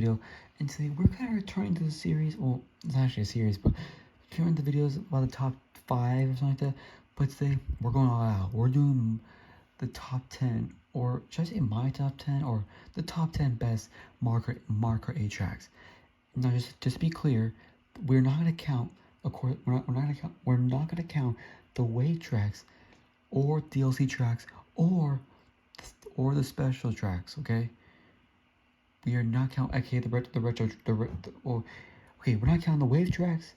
video, and today we're kind of returning to the series. Well, it's not actually a series, but returning to videos about the top 5 or something like that. But today we're going all out. We're doing the top 10, or should I say my top 10, or the top 10 best Marker 8 tracks. Now, just to be clear, we're not gonna count. Of course, we're not gonna count the wave tracks, or DLC tracks, or the special tracks. Okay. We are not counting. Okay, okay, we're not counting the wave tracks,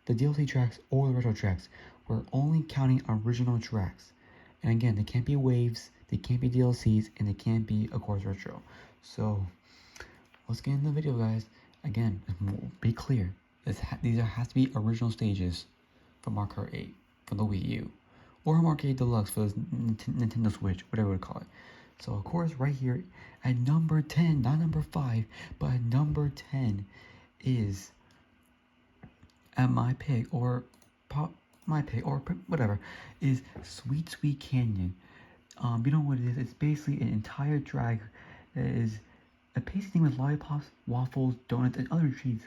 the DLC tracks, or the retro tracks. We're only counting original tracks. And again, they can't be waves, they can't be DLCs, and they can't be, of course, retro. So let's get into the video, guys. Again, be clear. These has to be original stages for Mario Kart 8 for the Wii U, or Mario Kart 8 Deluxe for the Nintendo Switch, whatever we call it. So of course, right here at number 10, not number 5, but at number 10 is at my pick, or whatever, is Sweet Sweet Canyon. You know what it is? It's basically an entire track that is a pasty thing with lollipops, waffles, donuts, and other treats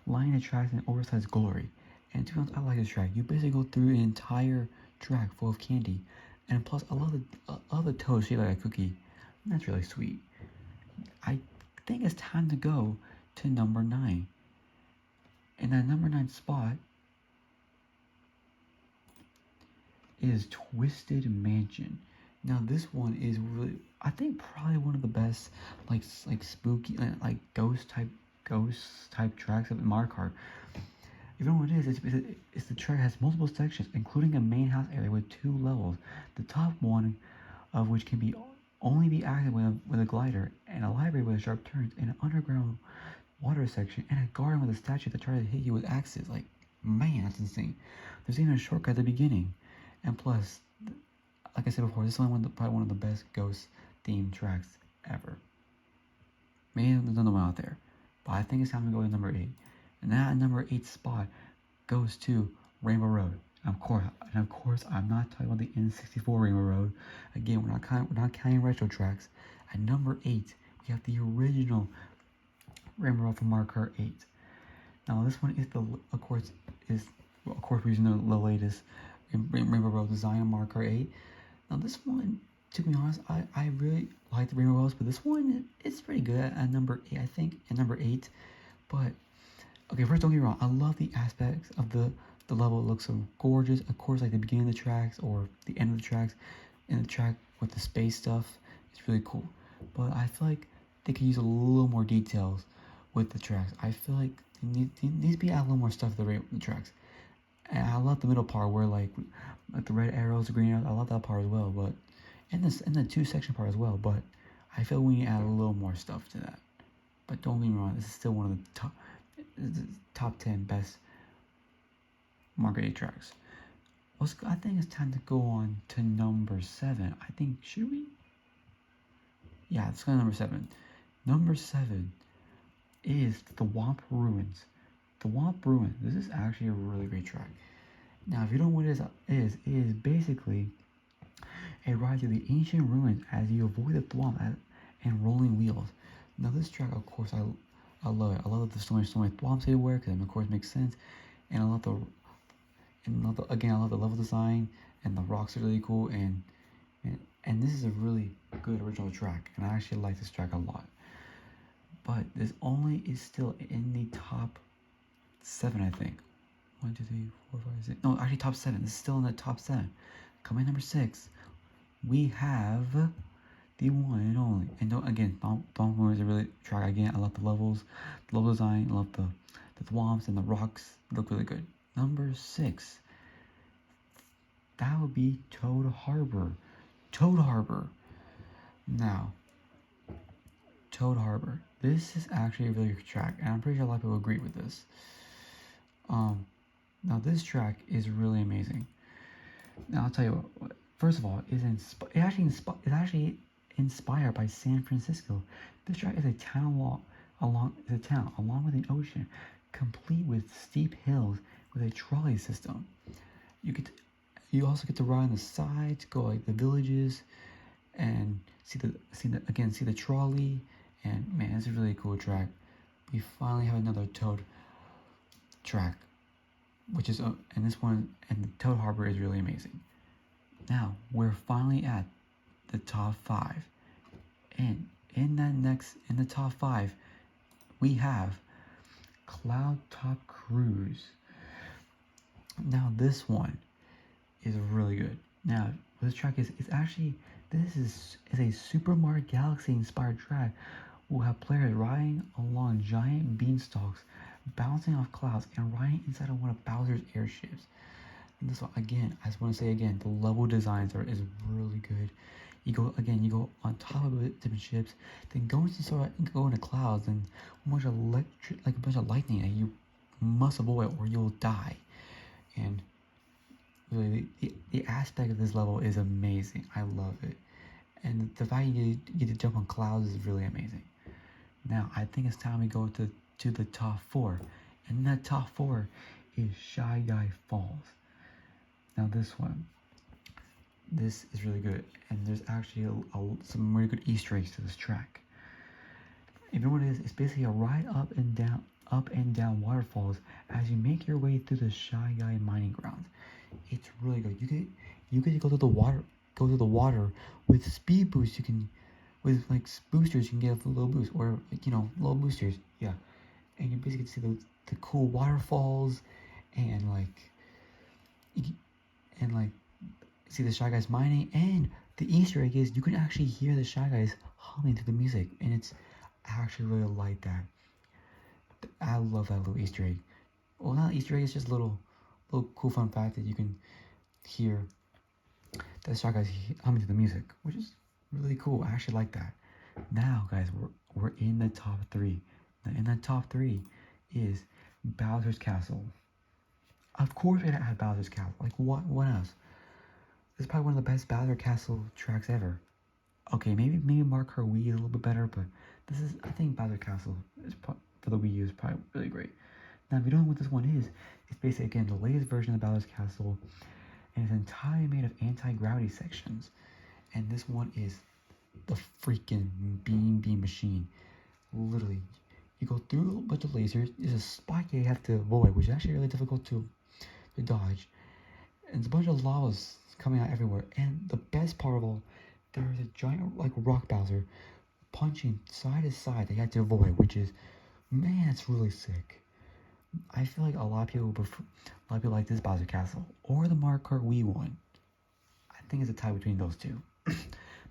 lining the tracks in oversized glory. And to be honest, I like this track. You basically go through an entire track full of candy, and plus I love the toast shaped like a cookie. That's really sweet. I think it's time to go to number 9. And that number 9 spot is Twisted Mansion. Now this one is really, I think, probably one of the best like spooky, like ghost type tracks of Mario Kart. You know what it is? It's the track has multiple sections, including a main house area with 2 levels. The top one of which can only be active with a glider, and a library with sharp turns, and an underground water section, and a garden with a statue that tries to hit you with axes. Like, man, that's insane. There's even a shortcut at the beginning. And plus, like I said before, this is probably one of the best ghost themed tracks ever. Maybe there's another one out there, but I think it's time to go to number 8. And that number 8 spot goes to Rainbow Road. And of course, I'm not talking about the N64 Rainbow Road. Again, we're not counting retro tracks. At number 8, we have the original Rainbow Road from Mario Kart 8. Now, this one is of course we're using the latest Rainbow Road design on Mario Kart 8. Now, this one, to be honest, I really like the Rainbow Roads, but this one is pretty good at number 8, I think, at number 8. But okay, first, don't get me wrong, I love the aspects of the level. It looks so gorgeous. Of course, like the beginning of the tracks or the end of the tracks, and the track with the space stuff, it's really cool. But I feel like they could use a little more details with the tracks. I feel like there needs to be a little more stuff to the tracks. And I love the middle part where like the red arrows, the green arrows. I love that part as well. But and the 2 section part as well. But I feel we need to add a little more stuff to that. But don't get me wrong, this is still one of the top 10 best Mario Kart 8 tracks. I think it's time to go on to number 7. I think, should we? Yeah, let's go to number 7. Number 7 is the Womp Ruins. The Womp Ruins. This is actually a really great track. Now, if you don't know what it is basically a ride through the ancient ruins as you avoid the thwomp and rolling wheels. Now, this track, of course, I love it. I love that there's so many thwomps everywhere, because of course it makes sense. And I love the level design, and the rocks are really cool, and this is a really good original track, and I actually like this track a lot. But this only is still in the top 7, I think. 1, 2, 3, 4, 5, 6. No, actually top 7. This is still in the top 7. Coming number 6, we have the one and only. And don't worry, it's a really track. Again, I love the levels, the level design. I love the thwomps and the rocks. They look really good. Number 6, that would be Toad Harbor. Toad Harbor. Now, Toad Harbor. This is actually a really good track, and I'm pretty sure a lot of people agree with this. Now this track is really amazing. Now I'll tell you what. First of all, it's actually inspired by San Francisco. This track is a town along with an ocean, complete with steep hills with a trolley system. You also get to ride on the sides, go like the villages, and see the trolley. And man, it's a really cool track. we finally have another Toad track, which is and this one and the Toad Harbor is really amazing. Now we're finally at the top 5, and in the top 5 we have Cloud Top Cruise. Now this one is really good. Now this track is actually this is a Super Mario Galaxy inspired track. We'll have players riding along giant beanstalks, bouncing off clouds, and riding inside of one of Bowser's airships. And this one, again, I just want to say again, the level designs is really good. You go on top of different ships, then go into clouds, and a bunch of a bunch of lightning that you must avoid or you'll die. And really, the aspect of this level is amazing. I love it, and the fact you get to jump on clouds is really amazing. Now I think it's time we go to the top 4, and that top 4 is Shy Guy Falls. Now this is really good, and there's actually some really good Easter eggs to this track. If you know what it is, it's basically a ride up and down waterfalls as you make your way through the Shy Guy mining grounds. It's really good. You get to go through the water with speed boosts. With like boosters, you can get a little boost, or little boosters. Yeah, and you basically see the cool waterfalls, and see the Shy Guys mining, and the Easter egg is you can actually hear the Shy Guys humming to the music, and it's I actually really like that. I love that little Easter egg. Well, not Easter egg, it's just a little cool fun fact that you can hear the Shy Guys humming to the music, which is really cool. I actually like that. Now, guys, we're in the top 3. Now, in the top 3 is Bowser's Castle. Of course, we gotta add Bowser's Castle. Like, what else? This is probably one of the best Bowser Castle tracks ever. Okay, maybe Mario Kart Wii is a little bit better, but I think Bowser Castle for the Wii U is probably really great. Now, if you don't know what this one is, it's basically, again, the latest version of Bowser's Castle, and it's entirely made of anti-gravity sections. And this one is the freaking beam machine. Literally, you go through a bunch of lasers. There's a spike you have to avoid, which is actually really difficult to dodge. And there's a bunch of lavas coming out everywhere. And the best part of all, there's a giant rock Bowser punching side to side that you have to avoid, which is, man, it's really sick. I feel like a lot of people like this Bowser Castle or the Mario Kart Wii one. I think it's a tie between those two.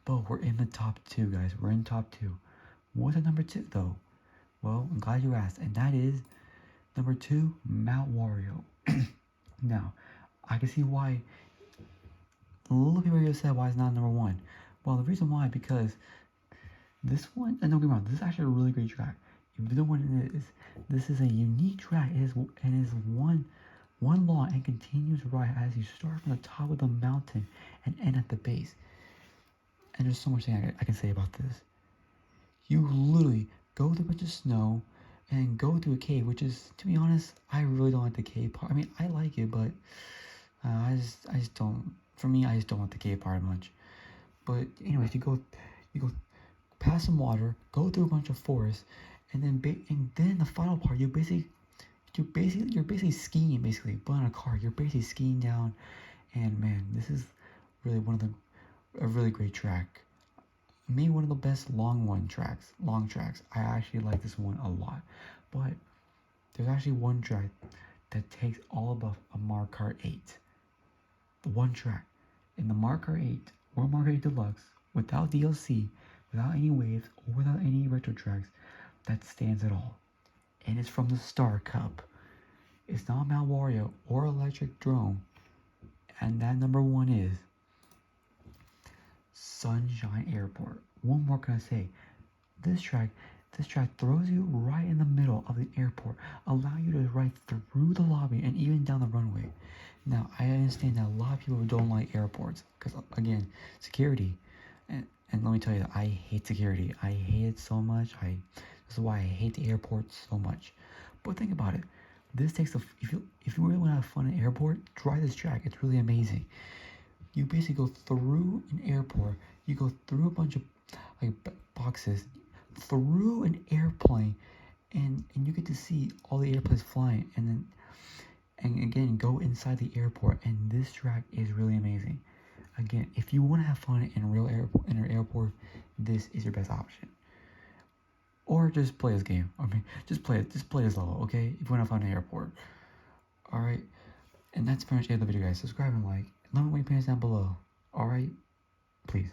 But we're in the top 2, guys. We're in top 2. What's at number 2, though? Well, I'm glad you asked. And that is number 2, Mount Wario. Now, I can see why a little people are upset why it's not number 1. Well, the reason why, because this one, and don't get me wrong, this is actually a really great track. If you know what it is, this is a unique track. It is one long and continuous ride as you start from the top of the mountain and end at the base. And there's so much thing I can say about this. You literally go through a bunch of snow and go through a cave, which is, to be honest, I really don't like the cave part. I mean, I like it, but I just don't. For me, I just don't like the cave part much. But anyways, you go past some water, go through a bunch of forest, and then the final part, you're basically skiing, but on a car. You're basically skiing down, and man, this is really a really great track. Maybe one of the best long tracks. I actually like this one a lot. But there's actually one track that takes all above a Mario Kart 8. The one track. In the Mario Kart 8 or Mario Kart 8 Deluxe, without DLC, without any waves, or without any retro tracks, that stands at all. And it's from the Star Cup. It's not Mount Wario or Electric Drone. And that number 1 is Sunshine Airport. One more can I say, this track throws you right in the middle of the airport, allowing you to ride through the lobby and even down the runway. Now, I understand that a lot of people don't like airports because, again, security. And let me tell you that I hate security. I hate it so much. This is why I hate the airport so much. But think about it. This takes if you really want to have fun at an airport, try this track. It's really amazing. You basically go through an airport. You go through a bunch of boxes, through an airplane, and you get to see all the airplanes flying, and then and again go inside the airport. And this track is really amazing. Again, if you want to have fun in a real airport, this is your best option. Or just play this game. I mean, just play this level, okay? If you want to find an airport. Alright? And that's pretty much it of the video, guys. Subscribe and like. Let me know what your opinions down below. Alright? Please.